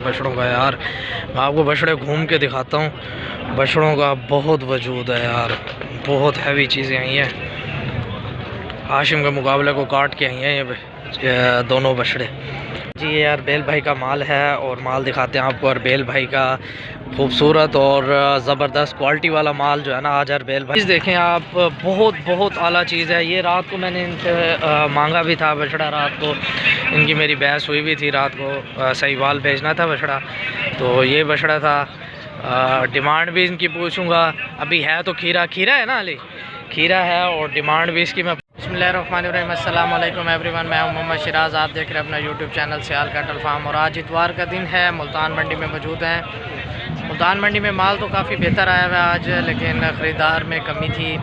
बछड़ों का यार मैं आपको बछड़े घूम के दिखाता हूँ। बछड़ों का बहुत वजूद है यार, बहुत हैवी चीज़ें आई हैं। हाशिम के मुकाबले को काट के आई हैं ये दोनों बछड़े जी। ये यार बेल भाई का माल है और माल दिखाते हैं आपको। और बेल भाई का खूबसूरत और ज़बरदस्त क्वालिटी वाला माल जो है ना आज यार बेल भाई देखें आप, बहुत आला चीज़ है ये। रात को मैंने इनसे मांगा भी था बछड़ा, रात को इनकी मेरी बहस हुई भी थी। रात को सहीवाल भेजना था बछड़ा, तो ये बछड़ा था। डिमांड भी इनकी पूछूंगा। अभी है तो खीरा है ना अली, खीरा है और डिमांड भी इसकी मैं। बिस्मिल्लाहिर्रहमानिर्रहीम, अस्सलाम वालेकुम एवरीवन। मैं हूं मोहम्मद सिराज, आप देख रहे हैं अपना यूट्यूब चैनल सियाल कैटल फार्म। और आज इतवार का दिन है, मुल्तान मंडी में मौजूद हैं। मुल्तान मंडी में माल तो काफ़ी बेहतर आया हुआ है आज, लेकिन ख़रीदार में कमी थी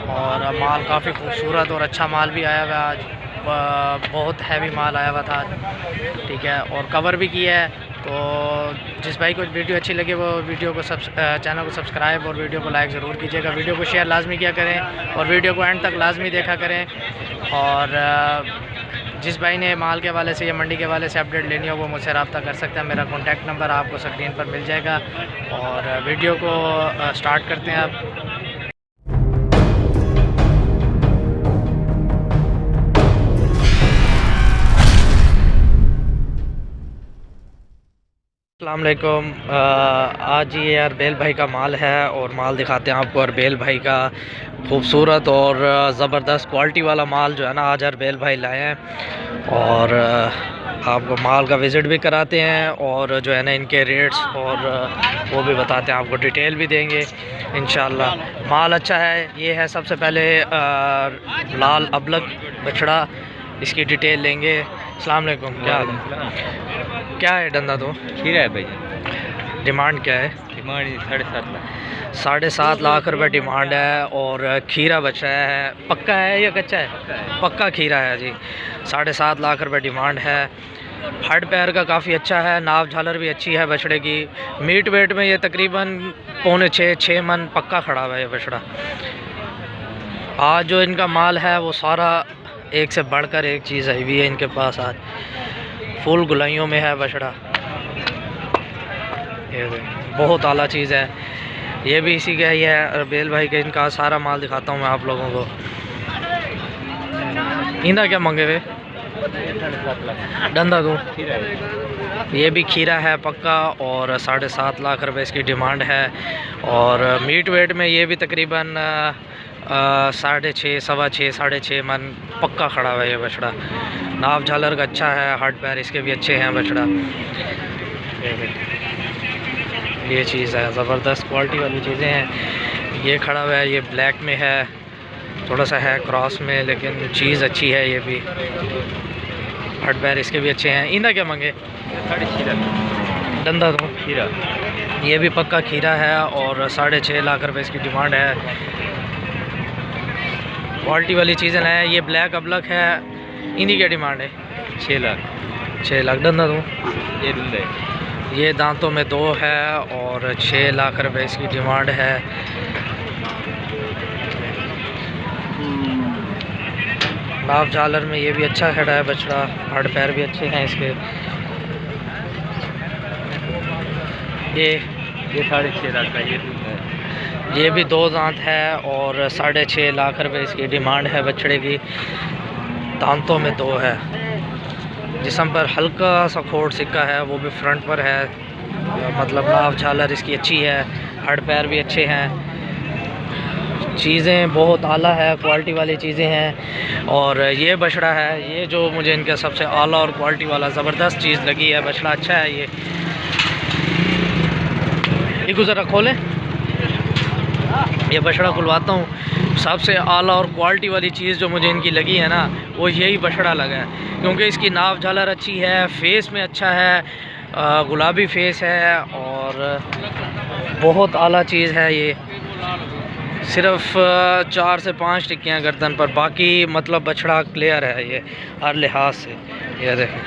और माल काफ़ी खूबसूरत और अच्छा माल भी आया हुआ है आज। बहुत हैवी माल आया हुआ था आज, ठीक है। और कवर भी किया है, तो जिस भाई को वीडियो अच्छी लगे वो वीडियो को चैनल को सब्सक्राइब और वीडियो को लाइक ज़रूर कीजिएगा। वीडियो को शेयर लाजमी किया करें और वीडियो को एंड तक लाजमी देखा करें। और जिस भाई ने माल के हवाले से या मंडी के हवाले से अपडेट लेनी हो वो मुझसे रब्ता कर सकता है। मेरा कॉन्टैक्ट नंबर आपको स्क्रीन पर मिल जाएगा। और वीडियो को स्टार्ट करते हैं आप। अस्सलाम वालेकुम। आज ये यार बेल भाई का माल है और माल दिखाते हैं आपको। और बेल भाई का खूबसूरत और ज़बरदस्त क्वालिटी वाला माल जो है ना आज यार बेल भाई लाए हैं। और आपको माल का विज़िट भी कराते हैं और जो है ना इनके रेट्स और वो भी बताते हैं, आपको डिटेल भी देंगे इंशाल्लाह। माल अच्छा है। ये है सबसे पहले लाल अबलग बछड़ा, इसकी डिटेल लेंगे। अस्सलाम वालेकुम, क्या हाल है? क्या है डंदा? तो खीरा है भैया। डिमांड क्या है? डिमांड 7.5 लाख। 7.5 लाख रुपए डिमांड है। और खीरा बचा है, पक्का है या कच्चा है? पक्का खीरा है जी। 7.5 लाख रुपए डिमांड है। हड पैर का काफ़ी अच्छा है, नाव झालर भी अच्छी है बछड़े की। मीट वेट में ये तकरीबन 5.5-6 मन पक्का खड़ा हुआ है ये बछड़ा। आज जो इनका माल है वो सारा एक से बढ़कर एक चीज़ आई हुई है इनके पास। आज फुल गुलाइयों में है बछड़ा, ये बहुत आला चीज़ है। ये भी इसी का ही है बेल भाई के। इनका सारा माल दिखाता हूँ मैं आप लोगों को। इंदा क्या मांगे हुए? 7.5 लाख डंदा दूँ? खीरा है। ये भी खीरा है पक्का और 7.5 लाख रुपए इसकी डिमांड है। और मीट वेट में ये भी तकरीबन 6.5, 6.25, 6.5 मन पक्का खड़ा हुआ है ये बछड़ा। नाव झालर का अच्छा है, हड पैर इसके भी अच्छे हैं बछड़ा। ये चीज़ है, ज़बरदस्त क्वालिटी वाली चीज़ें हैं। ये खड़ा हुआ है, ये ब्लैक में है, थोड़ा सा है क्रॉस में, लेकिन चीज़ अच्छी है। ये भी हड पैर इसके भी अच्छे हैं। इंदा क्या मांगे? 6.5 लाख। डंदा तो खीरा ये भी पक्का खीरा है और 6.5 लाख रुपए इसकी डिमांड है। क्वालिटी वाली चीज़ें हैं। ये ब्लैक अबलक है, इन्हीं की डिमांड है 6 लाख। 6 लाख। डंदा दूँ? ये दूध है। ये दांतों में 2 है और 6 लाख रुपए इसकी डिमांड है। नाव झालर में ये भी अच्छा खड़ा है बछड़ा, हड पैर भी अच्छे हैं इसके। ये 6.5 लाख का ये दूध है। ये भी 2 दांत है और 6.5 लाख रुपए इसकी डिमांड है बछड़े की। दांतों में 2 है। जिस्म पर हल्का सा खोट सिक्का है, वो भी फ्रंट पर है। मतलब नाव झालर इसकी अच्छी है, हड पैर भी अच्छे हैं। चीज़ें बहुत आला है, क्वालिटी वाली चीज़ें हैं। और ये बछड़ा है, ये जो मुझे इनका सबसे आला और क्वालिटी वाला ज़बरदस्त चीज़ लगी है। बछड़ा अच्छा है ये ज़रा खोलें। ये बछड़ा खुलवाता हूँ। सबसे आला और क्वालिटी वाली चीज़ जो मुझे इनकी लगी है ना, वो यही बछड़ा लगा है, क्योंकि इसकी नाव झालर अच्छी है, फेस में अच्छा है, गुलाबी फेस है और बहुत आला चीज़ है ये। सिर्फ 4 से 5 टिक्कियाँ गर्दन पर, बाकी मतलब बछड़ा क्लियर है ये हर लिहाज से। ये देखें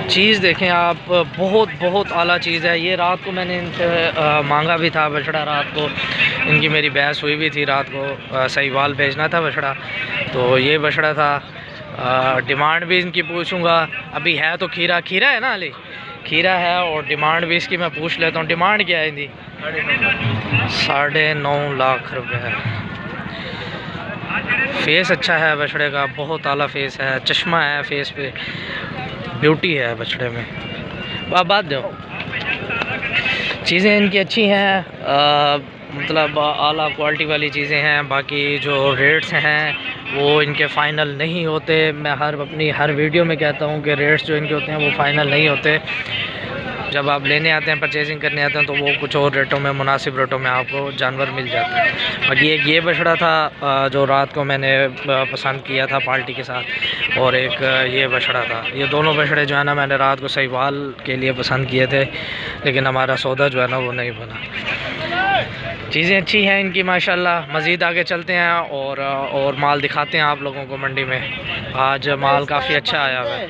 चीज़, देखें आप, बहुत आला चीज़ है ये। रात को मैंने इनसे मांगा भी था बछड़ा, रात को इनकी मेरी बहस हुई भी थी। रात को सहीवाल भेजना था बछड़ा, तो ये बछड़ा था। डिमांड भी इनकी पूछूंगा। अभी है तो खीरा है ना अली, खीरा है, और डिमांड भी इसकी मैं पूछ लेता हूँ। डिमांड क्या है इनकी? 9.5 लाख रुपए है। फेस अच्छा है बछड़े का, बहुत आला फेस है, चश्मा है फेस पे, ब्यूटी है बछड़े में। आप बात दो, चीज़ें इनकी अच्छी हैं, मतलब आला क्वालिटी वाली चीज़ें हैं। बाकी जो रेट्स हैं वो इनके फ़ाइनल नहीं होते। मैं अपनी हर वीडियो में कहता हूँ कि रेट्स जो इनके होते हैं वो फ़ाइनल नहीं होते। जब आप लेने आते हैं, परचेजिंग करने आते हैं, तो वो कुछ और रेटों में, मुनासिब रेटों में आपको जानवर मिल जाते हैं। बाकी एक ये बछड़ा था जो रात को मैंने पसंद किया था पार्टी के साथ, और एक ये बछड़ा था। ये दोनों बछड़े जो है ना मैंने रात को सहीवाल के लिए पसंद किए थे, लेकिन हमारा सौदा जो है ना वो नहीं बना। चीज़ें अच्छी हैं इनकी माशाल्लाह। मज़ीद आगे चलते हैं और माल दिखाते हैं आप लोगों को मंडी में। आज माल काफ़ी अच्छा आया हुआ है।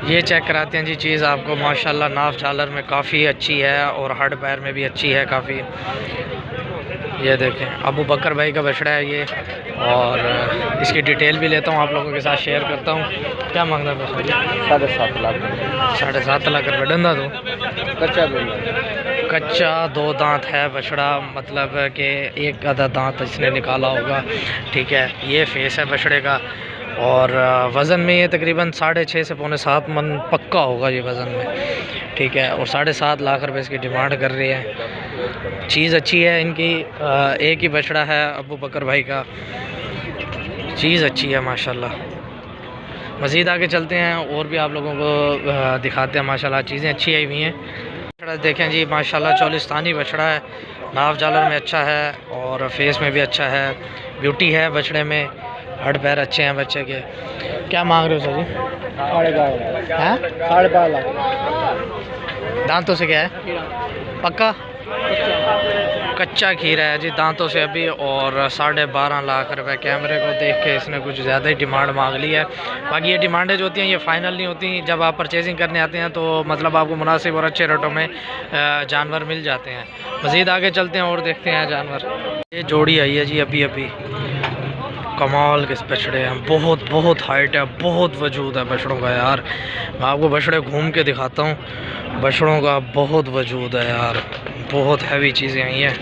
ये चेक कराते हैं जी चीज़ आपको। माशाल्लाह नाफ झालर में काफ़ी अच्छी है, और हड पैर में भी अच्छी है काफ़ी। ये देखें, अबू बकर भाई का बछड़ा है ये, और इसकी डिटेल भी लेता हूँ, आप लोगों के साथ शेयर करता हूँ। क्या मांगता है बछड़ा? 7.5 लाख। 7.5 लाख रुपये। डंदा दो, कच्चा 2 दांत है बछड़ा, मतलब कि एक आधा दांत इसने निकाला होगा। ठीक है, ये फेस है बछड़े का, और वज़न में ये तकरीबन 6.5 से 6.25 मन पक्का होगा ये वज़न में। ठीक है, और 7.5 लाख रुपए इसकी डिमांड कर रही है। चीज़ अच्छी है इनकी। एक ही बछड़ा है अबू बकर भाई का। चीज़ अच्छी है माशाल्लाह। मज़ीद आगे चलते हैं और भी आप लोगों को दिखाते हैं। माशाल्लाह चीज़ें अच्छी आई हुई हैं। बछड़ा देखें जी माशाल्लाह, चौलिस्तानी बछड़ा है, नाफ झालर में अच्छा है, और फेस में भी अच्छा है, ब्यूटी है बछड़े में, हड पैर अच्छे हैं बच्चे के। क्या मांग रहे हो सर जी? 5.5 लाख। दांतों से क्या है? पक्का कच्चा खीरा है जी दांतों से अभी, और 12.5 लाख रुपए। कैमरे को देख के इसने कुछ ज़्यादा ही डिमांड मांग ली है। बाकी ये डिमांडें जो होती हैं ये फ़ाइनल नहीं होती। जब आप परचेजिंग करने आते हैं तो मतलब आपको मुनासिब और अच्छे रेटों में जानवर मिल जाते हैं। मज़ीद आगे चलते हैं और देखते हैं जानवर। ये जोड़ी आई है जी अभी अभी, कमाल के बछड़े हैं, बहुत हाइट है, बहुत वजूद है बछड़ों का यार। मैं आपको बछड़े घूम के दिखाता हूँ। बछड़ों का बहुत वजूद है यार, बहुत हैवी चीज़ें आई हैं।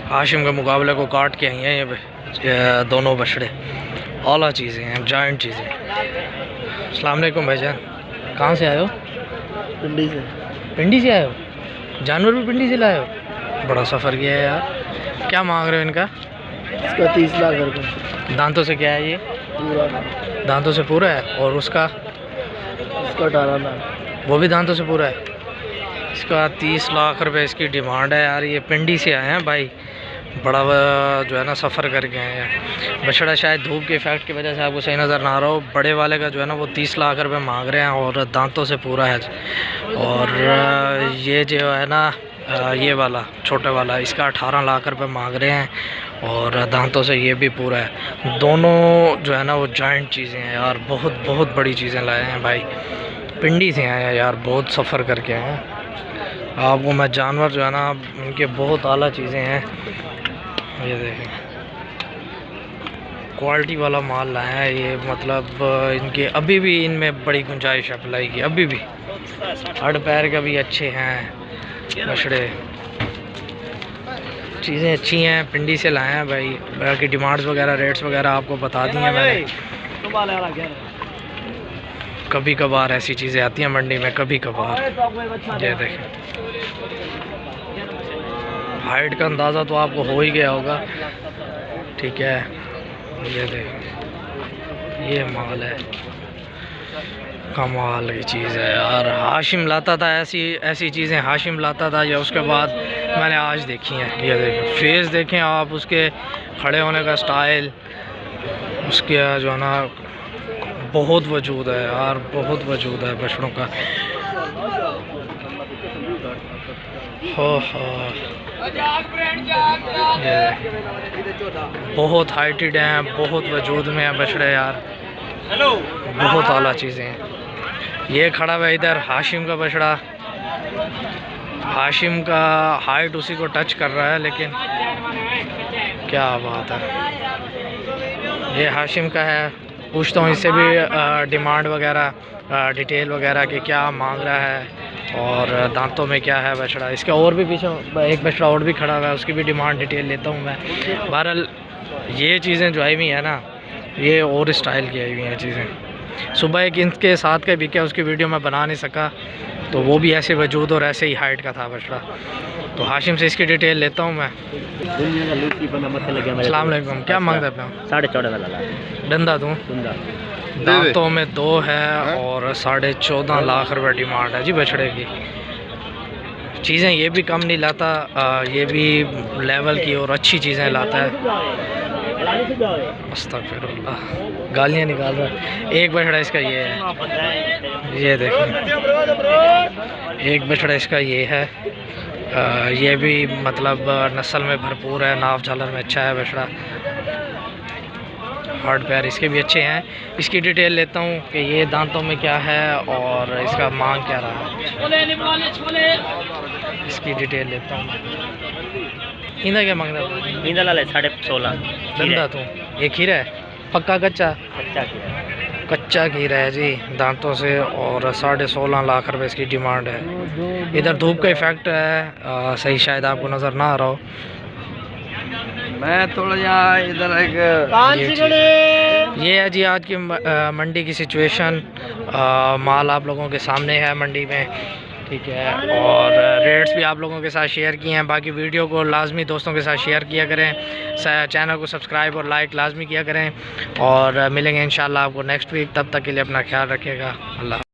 हाशिम के मुकाबले को काट के आई हैं ये दोनों बछड़े। आला चीज़ें हैं, जायंट चीज़ें। अस्सलाम वालेकुम भाईजान, कहाँ से आए हो? पिंडी से। पिंडी से आए हो? जानवर भी पिंडी से लाए हो? बड़ा सफ़र किया है यार। क्या मांग रहे हो इनका? इसका 30 लाख रुपये। दांतों से क्या है ये? पूरा। दांतों से पूरा है। और उसका? उसका 18 लाख। वो भी दांतों से पूरा है। इसका 30 लाख रुपए इसकी डिमांड है यार। ये पिंडी से आए हैं भाई, बड़ा जो है ना सफ़र करके आए हैं। बछड़ा शायद धूप के इफेक्ट की वजह से आपको सही नज़र ना आ रहा हो। बड़े वाले का जो है ना वो 30 लाख रुपए मांग रहे हैं, और दांतों से पूरा है। और ये जो है ना ये वाला छोटे वाला, इसका 18 लाख रुपए मांग रहे हैं, और दांतों से ये भी पूरा है। दोनों जो है ना वो जॉइंट चीज़ें हैं यार, बहुत बड़ी चीज़ें लाए हैं भाई। पिंडी से आए हैं यार, बहुत सफ़र करके आए हैं। आपको मैं जानवर जो है ना इनके बहुत आला चीज़ें हैं। ये देखें, क्वालिटी वाला माल लाए हैं ये, मतलब इनके अभी भी इनमें बड़ी गुंजाइश है अप्लाई की। अभी भी हड पैर का भी अच्छे हैं बछड़े। चीज़ें अच्छी हैं, पिंडी से लाए हैं भाई। बाकी डिमांड्स वगैरह, रेट्स वगैरह आपको बता दी हैं मैंने। कभी कभार ऐसी चीज़ें आती हैं मंडी में, कभी कभार। ये देखें, हाइट का अंदाज़ा तो आपको हो ही गया होगा। ठीक है, ये देखें, ये माल है, कमाल की चीज़ है यार। हाशिम लाता था ऐसी चीज़ें, हाशिम लाता था, या उसके बाद मैंने आज देखी हैं। ये देखें, फेस देखें आप, उसके खड़े होने का स्टाइल, उसके जो है ना बहुत वजूद है यार, बहुत वजूद है बछड़ों का। हो ये बहुत हाइटेड हैं, बहुत वजूद में है बछड़े यार, बहुत आला चीज़ें हैं। ये खड़ा हुआ इधर हाशिम का बछड़ा। हाशिम का हाइट उसी को टच कर रहा है, लेकिन क्या बात है। ये हाशिम का है, पूछता हूँ इससे भी डिमांड वगैरह, डिटेल वगैरह कि क्या मांग रहा है और दांतों में क्या है बछड़ा। इसके और भी पीछे एक बछड़ा और भी खड़ा हुआ है, उसकी भी डिमांड डिटेल लेता हूँ मैं। बहरहाल ये चीज़ें जो आई हुई हैं ना, ये और स्टाइल की आई हुई हैं चीज़ें। सुबह एक इनके साथ का बिका, उसकी वीडियो मैं बना नहीं सका, तो वो भी ऐसे वजूद और ऐसे ही हाइट का था बछड़ा। तो हाशिम से इसकी डिटेल लेता हूँ मैं। अस्सलाम वालेकुम, क्या मांगता है अपना? 14.5 वाला डंदा दूँ? दांतों में 2 है और 14.5 लाख रुपए डिमांड है जी बछड़े की। चीज़ें ये भी कम नहीं लाता, ये भी लेवल की और अच्छी चीज़ें लाता है। अस्तगफिरुल्लाह, गालियाँ निकाल रहा है। एक बछड़ा इसका ये है, ये देखें, एक बछड़ा इसका ये है। ये भी मतलब नस्ल में भरपूर है, नाव झालर में अच्छा है बछड़ा। हार्ड पैर इसके भी अच्छे हैं। इसकी डिटेल लेता हूँ कि ये दांतों में क्या है और इसका मांग क्या रहा है। इसकी डिटेल लेता हूँ। इंदा क्या मांग रहा है? इंदा ला ले 16.5 धंधा तो ये खीरा है, पक्का कच्चा? कच्चा खीरा, कच्चा खीरा है जी दांतों से, और 16.5 लाख रुपए इसकी डिमांड है। इधर धूप का इफेक्ट है, सही शायद आपको नज़र ना आ रहा हो। मैं थोड़ा यहाँ इधर ये है जी आज की मंडी की सिचुएशन। माल आप लोगों के सामने है मंडी में, ठीक है, और रेट्स भी आप लोगों के साथ शेयर किए हैं। बाकी वीडियो को लाजमी दोस्तों के साथ शेयर किया करें, चैनल को सब्सक्राइब और लाइक लाजमी किया करें, और मिलेंगे इंशाल्लाह आपको नेक्स्ट वीक। तब तक के लिए अपना ख्याल रखिएगा। अल्लाह।